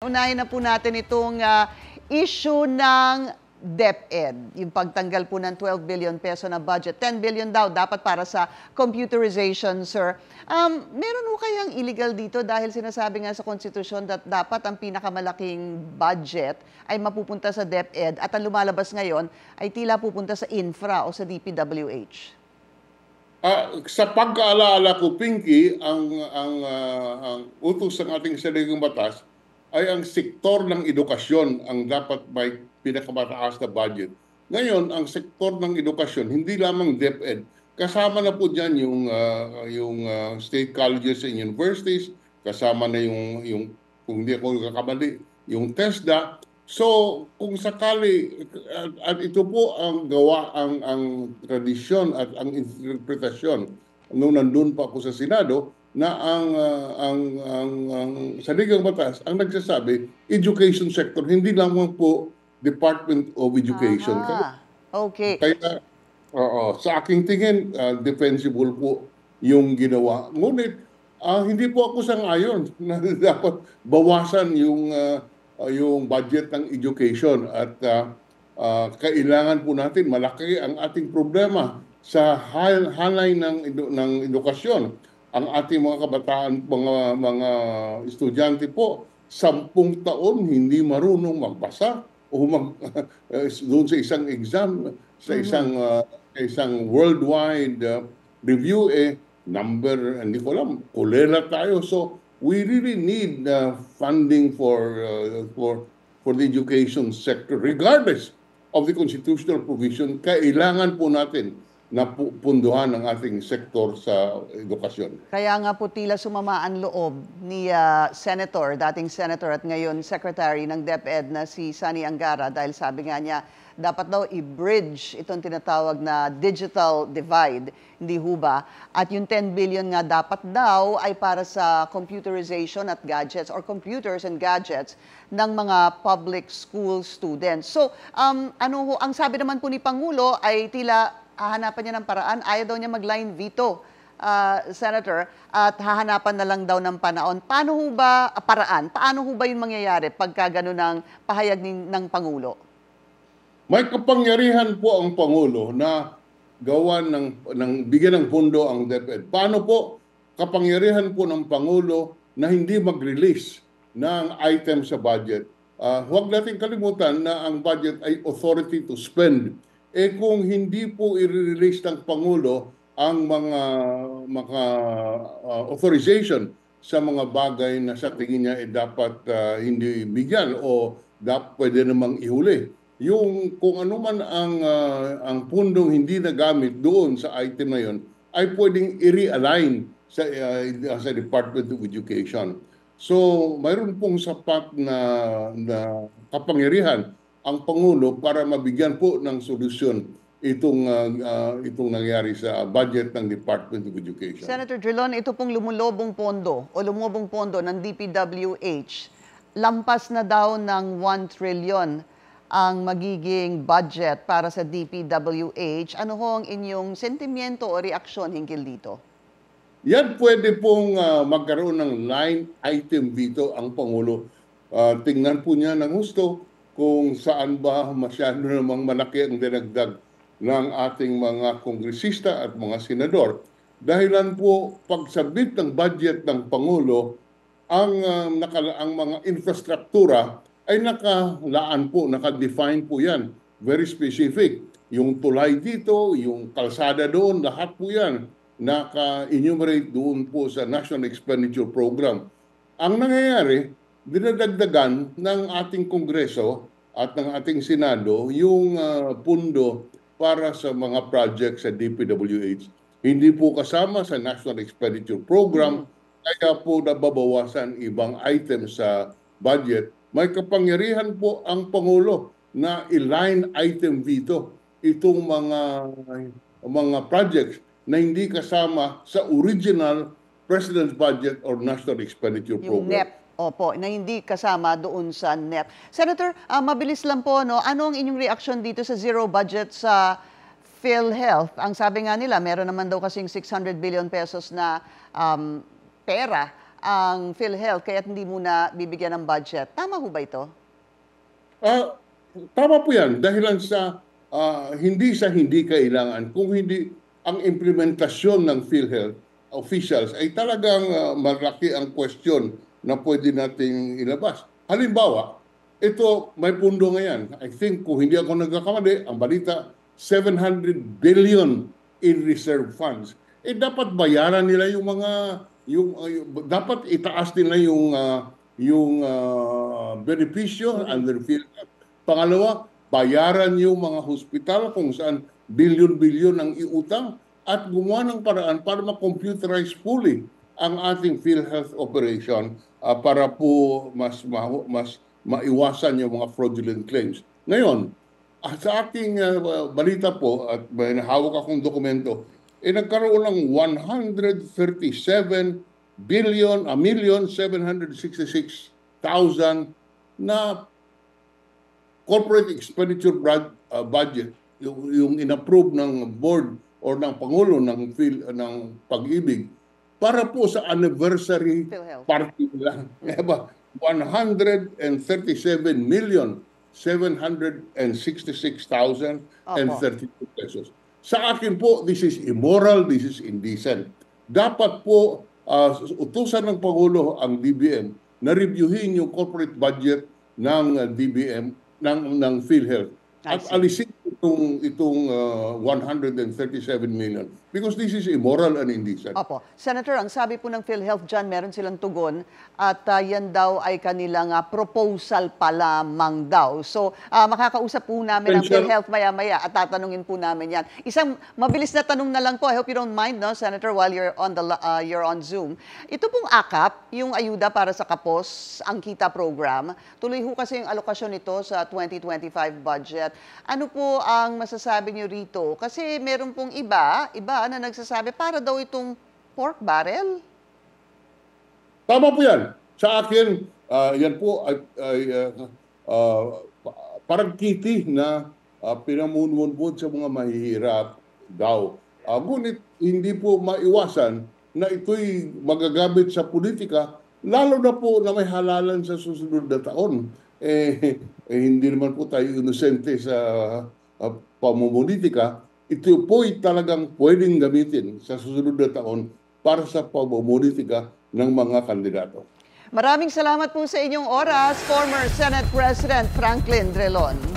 Unahin na po natin itong issue ng DepEd, yung pagtanggal po ng 12 billion peso na budget. 10 billion daw dapat para sa computerization, sir. Meron po kayang illegal dito dahil sinasabi nga sa konstitusyon that dapat ang pinakamalaking budget ay mapupunta sa DepEd at ang lumalabas ngayon ay tila pupunta sa infra o sa DPWH. Sa pagkaalala ko, Pinky, ang utos ng ating saligang batas ay ang sektor ng edukasyon ang dapat may pinakamataas na budget. Ngayon, ang sektor ng edukasyon, hindi lamang DepEd, kasama na po dyan yung state colleges and universities, kasama na yung kung hindi ako kakamali, yung TESDA. So, kung sakali, at ito po ang gawa, ang tradisyon at ang interpretasyon nung nandun pa ako sa Senado, na ang saligang batas ang nagsasabi, education sector, hindi lamang po Department of Education. Okay. Kaya, sa aking tingin, defensible po yung ginawa. Ngunit, hindi po ako sang-ayon na dapat bawasan yung budget ng education at kailangan po natin malaki ang ating problema sa hanay ng edukasyon. Ang ating mga kabataan, mga estudyante po, 10 taon hindi marunong magbasa o doon sa isang exam, sa isang worldwide review, hindi ko alam, kulela tayo. So, we really need funding for the education sector. Regardless of the constitutional provision, kailangan po natin na punduhan ng ating sektor sa edukasyon. Kaya nga po tila sumama ang loob ni Senator, dating Senator at ngayon Secretary ng DepEd na si Sani Angara dahil sabi nga niya dapat daw i-bridge itong tinatawag na digital divide, hindi ho ba? At yung 10 billion nga dapat daw ay para sa computerization at gadgets or computers and gadgets ng mga public school students. So, ang sabi naman po ni Pangulo ay tila hahanapan niya ng paraan. Ayaw daw niya mag-line veto, Senator, at hahanapan na lang daw ng panahon. Paano ho ba paraan? Paano ho ba yung mangyayari pagka gano'n ang pahayag ng Pangulo? May kapangyarihan po ang Pangulo na gawan bigyan ng pondo ang DepEd. Paano po kapangyarihan po ng Pangulo na hindi mag-release ng item sa budget? Huwag natin kalimutan na ang budget ay authority to spend. Kung hindi po i-release ng Pangulo ang mga authorization sa mga bagay na sa tingin niya dapat hindi bigyan o pwede namang ihuli. Kung ano man ang pundong hindi nagamit doon sa item na yon ay pwedeng i-realign sa Department of Education. So, mayroon pong sapat na kapangyarihan ang Pangulo para mabigyan po ng solusyon itong nangyari sa budget ng Department of Education. Senator Drilon, ito pong lumubong pondo ng DPWH, lampas na daw ng 1 trillion ang magiging budget para sa DPWH. Ano ho ang inyong sentimiento o reaksyon hinggil dito? Yan pwede pong magkaroon ng line item dito ang Pangulo. Tingnan po niya ng gusto kung saan ba masyado namang malaki ang dinagdag ng ating mga kongresista at mga senador. Dahilan po, pagsabit ng budget ng Pangulo, ang mga infrastruktura ay nakalaan po, nakadefine po yan. Very specific. Yung tulay dito, yung kalsada doon, lahat po yan naka-enumerate doon po sa National Expenditure Program. Ang nangyayari, dinadagdagan ng ating Kongreso at ng ating Senado yung pundo para sa mga project sa DPWH. Hindi po kasama sa National Expenditure Program, kaya po nababawasan ibang items sa budget. May kapangyarihan po ang Pangulo na i-line item dito itong mga projects na hindi kasama sa original President's Budget or National Expenditure Program. Yung NEP. Opo, na hindi kasama doon sa NEP. Senator, mabilis lang po, no? Ano ang inyong reaksyon dito sa zero budget sa PhilHealth? Ang sabi nga nila, meron naman daw kasing 600 billion pesos na pera ang PhilHealth kaya hindi muna bibigyan ng budget. Tama ho ba ito? Tama po yan. Dahilan sa hindi kailangan. Kung hindi, ang implementasyon ng PhilHealth officials ay talagang malaki ang question na pwede nating ilabas. Halimbawa, ito may pundo ngayon. I think kung hindi ako nagkakamali, ang balita, 700 billion in reserve funds. Dapat bayaran nila yung mga dapat itaas nila yung benepisyo under PhilHealth. Pangalawa, bayaran yung mga hospital kung saan bilyon-bilyon ang iutang at gumawa ng paraan para ma-computerize fully ang ating PhilHealth operation para po mas maiwasan yung mga fraudulent claims. Ngayon, sa aking balita po at may nahawak akong dokumento, nagkaroon ng 137,766,000 na corporate expenditure budget, yung inapprove ng board or ng Pangulo ng Pag-ibig para po sa anniversary PhilHealth. party lang. 137,766,032 pesos. Sa akin po, this is immoral, this is indecent. Dapat po utusan ng Pangulo ang DBM na reviewin yung corporate budget ng DBM, ng PhilHealth. At alisin itong 137 million because this is immoral and indecent. Opo. Senator, ang sabi po ng PhilHealth dyan, meron silang tugon at yan daw ay kanilang proposal pa lamang daw. So, makakausap po namin ang PhilHealth maya-maya at tatanungin po namin yan. Isang mabilis na tanong na lang po. I hope you don't mind, no, Senator, while you're on Zoom. Ito pong AKAP, yung ayuda para sa Kapos, ang Kita program, tuloy ho kasi yung alokasyon nito sa 2025 budget. Ano po ang masasabi niyo rito? Kasi meron pong iba na nagsasabi para daw itong pork barrel. Tama po yan. Sa akin, yan po ay parang kitty na pinamunmunbod sa mga mahihirap daw. Ngunit hindi po maiwasan na ito'y magagamit sa politika, lalo na po na may halalan sa susunod na taon. Hindi naman po tayo inosente sa pamumulitika. Ito po'y talagang pwedeng gamitin sa susunod na taon para sa pamumulitika ng mga kandidato. Maraming salamat po sa inyong oras, former Senate President Franklin Drilon.